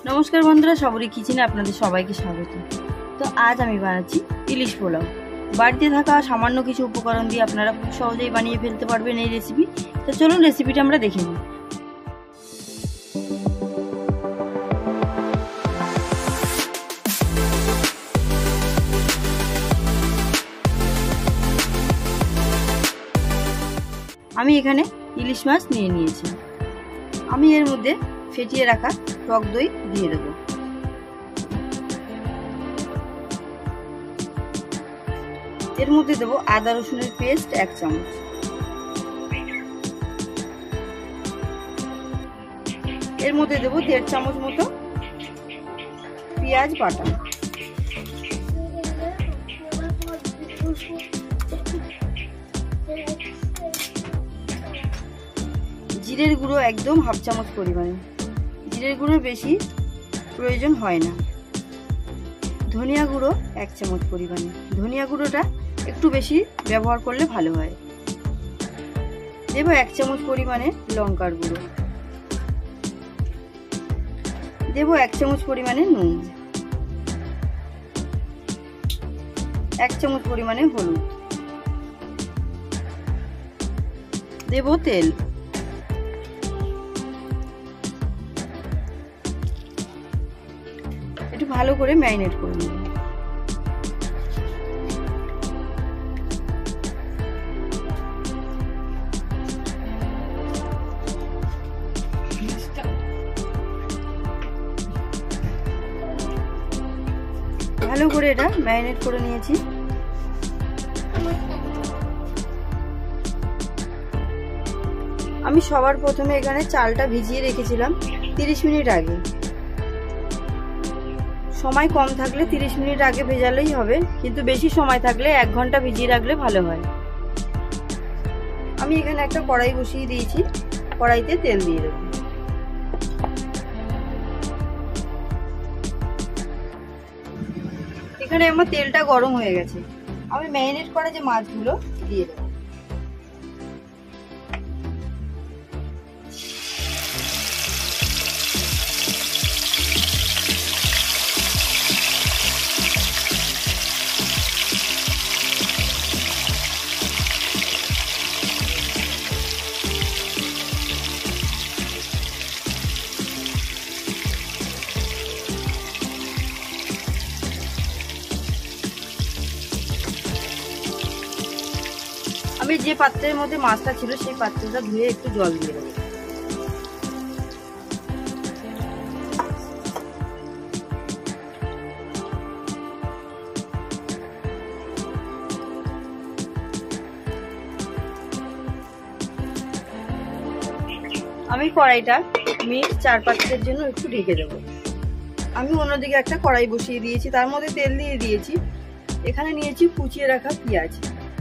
नमस्कार बंधुरा सबरी किचेने आपनादेर सबाइके स्वागत। तो आज आमी बानाচ্ছি इलिश पोलाव। बाड़ीते थाका सामान्य किछु उपकरण दिए आपनारा खूब सहजेई बानिये फेलते पारबेन এই रेसिपि। तो चलुन रेसिपिटा आमरा देखे निই। আমি এখানে ইলিশ মাছ নিয়ে নিয়েছি। আমি এর মধ্যে ফেটিয়ে রাখা টক দই দিয়ে দেব। এর মধ্যে দেব আদা রসুনের পেস্ট 1 চামচ, এর মধ্যে দেব 1.5 চামচ মতো পেঁয়াজ বাটা, জিরের গুঁড়ো একদম 1/2 চামচ পরিমাণে, জিরের গুঁড়ো বেশি প্রয়োজন হয় না। ধনিয়া গুঁড়ো 1 চামচ পরিমাণে, ধনিয়া গুঁড়োটা একটু বেশি ব্যবহার করলে ভালো হয়। দেব 1 চামচ পরিমাণে লঙ্কার গুঁড়ো, দেব 1 চামচ পরিমাণে নুন, 1 চামচ পরিমাণে হলুদ, দেব তেল, একটু ভালো করে ম্যারিনেট করে নেব। ভালো করে এটা ম্যারিনেট করে নিয়েছি। আমি সবার প্রথমে এখানে চালটা ভিজিয়ে রেখেছিলাম 30 মিনিট আগে। সময় কম থাকলে 30 মিনিট আগে ভেজালেই হবে, কিন্তু বেশি সময় থাকলে 1 ঘন্টা ভিজিয়ে রাখলে ভালো হয়। আমি এখানে একটা কড়াই বসিয়ে দিয়েছি, কড়াইতে তেল দিয়ে দেব। এখানে আমার তেলটা গরম হয়ে গেছে, আমি ম্যারিনেট করা যে মাছগুলো দিয়ে দেব। আমি যে পাত্রের মধ্যে মাছটা ছিল সেই পাত্রটা ধুয়ে একটু জল দিয়ে দেব। আমি কড়াইটা মিনিট 4-5 জন্য একটু ঢেকে দেব। আমি অন্যদিকে একটা কড়াই বসিয়ে দিয়েছি, তার মধ্যে তেল দিয়ে দিয়েছি। এখানে নিয়েছি কুচিয়ে রাখা পেঁয়াজ,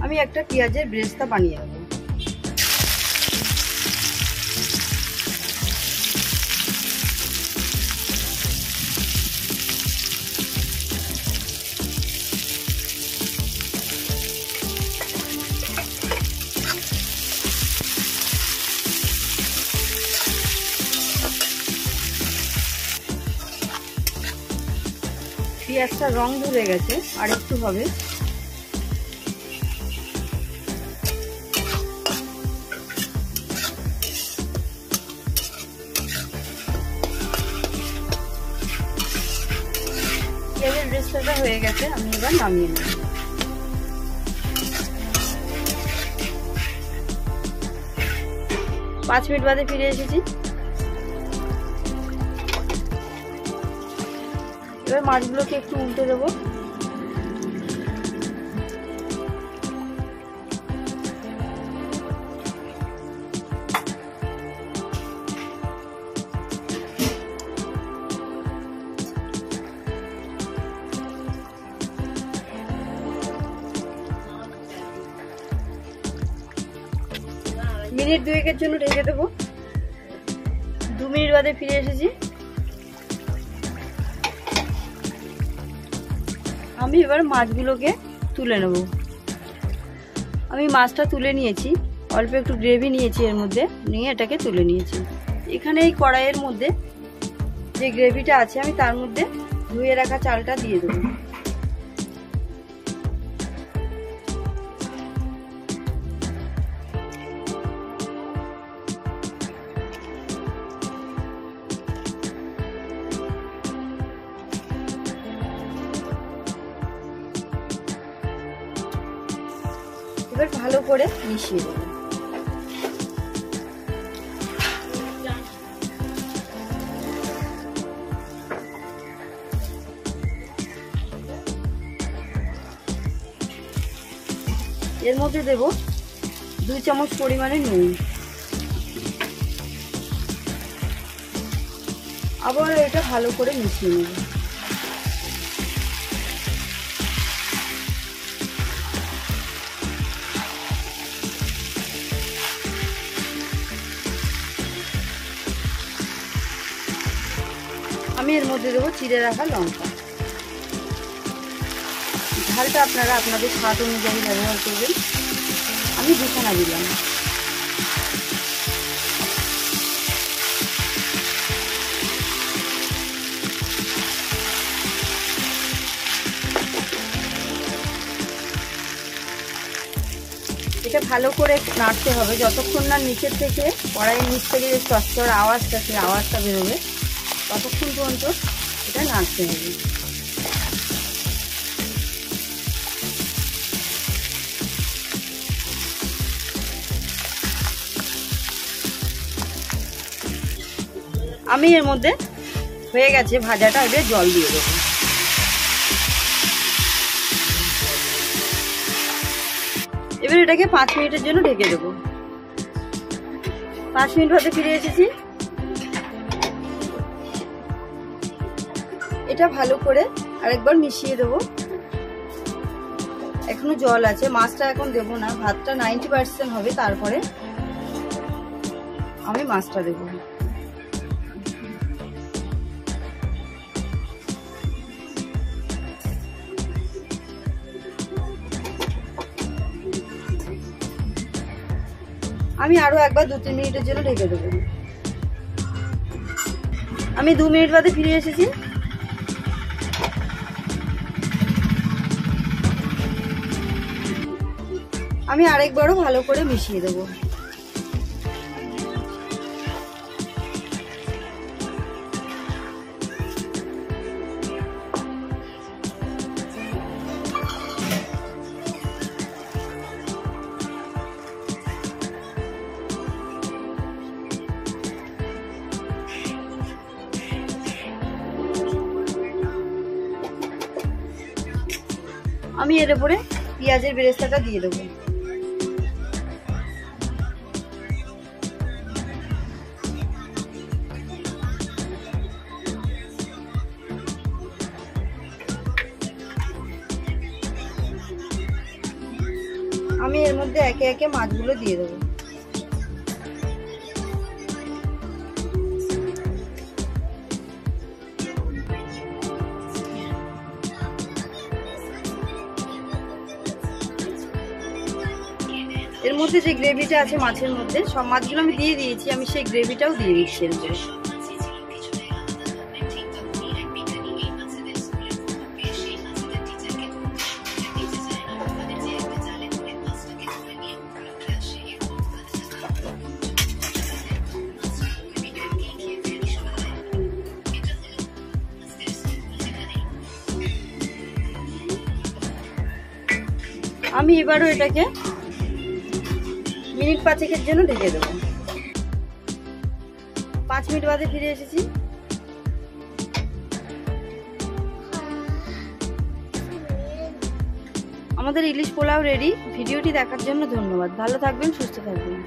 আমি একটা পেঁয়াজের ব্রেস্তা বানিয়ে নেব। পেঁয়াজটা রং ধরে গেছে, আর একটু হবে। পেঁয়াজের ব্রেস্তাটা হয়ে গেছে, আমি এবার নামিয়ে নেব। 5 মিনিট বাদে ফিরে এসেছি। এবার মাছগুলোকে একটু উল্টে দেবো। মিনিট 2-এর জন্য ঢেকে দেবো। 2 মিনিট বাদে ফিরে এসেছি। আমি এবার মাছগুলোকে তুলে নেব। আমি মাছটা তুলে নিয়েছি, অল্প একটু গ্রেভি নিয়েছি, এর মধ্যে নিয়ে এটাকে তুলে নিয়েছি। এখানে এই কড়াইয়ের মধ্যে যে গ্রেভিটা আছে আমি তার মধ্যে ধুয়ে রাখা চালটা দিয়ে দেবো। এবার ভালো করে মিশিয়ে দেবো। এর মধ্যে দেব 2 চামচ পরিমাণে নুন। আবার এটা ভালো করে মিশিয়ে নেব। আমি এর মধ্যে দেবো চিড়ে রাখা লঙ্কা। ঝালটা আপনারা আপনাদের স্বাদ অনুযায়ী ব্যবহার করবেন। আমি 2 খানা দিলাম। এটা ভালো করে নাড়তে হবে যতক্ষণ না নিচের থেকে কড়াইয়ের নিচ থেকে যে চটচড় আওয়াজটা সেই আওয়াজটা বেরোবে ততক্ষণ পর্যন্ত এটা নাড়তে হবে। আমি এর মধ্যে হয়ে গেছে ভাজাটা, এবার জল দিয়ে দেবো। এবার এটাকে 5 মিনিটের জন্য ঢেকে দেবো। 5 মিনিট হতে ফিরে এসেছি। এটা ভালো করে আরেকবার মিশিয়ে দেবো। এখনো জল আছে, মাছটা এখন দেবো না, ভাতটা 90% হবে, তারপরে আমি মাছটা দেবো। আমি আরো একবার 2-3 মিনিটের জন্য ঢেকে দেবো। আমি 2 মিনিট বাদে ফিরে এসেছি। আমি আরেকবারও ভালো করে মিশিয়ে দেবো। আমি এর উপরে পেঁয়াজের বেরেস্তাটা দিয়ে দেবো। আমি এর মধ্যে একে একে মাছগুলো দিয়ে দেবো। এর মধ্যে যে গ্রেভিটা আছে মাছের মধ্যে, সব মাছগুলো আমি দিয়ে দিয়েছি, আমি সেই গ্রেভিটাও দিয়ে দিচ্ছি এর মধ্যে। আমি এবারও এটাকে মিনিট 5-এর জন্য ঢেকে দেবো। 5 মিনিট বাদে ফিরে এসেছি। আমাদের ইলিশ পোলাও রেডি। ভিডিওটি দেখার জন্য ধন্যবাদ। ভালো থাকবেন, সুস্থ থাকবেন।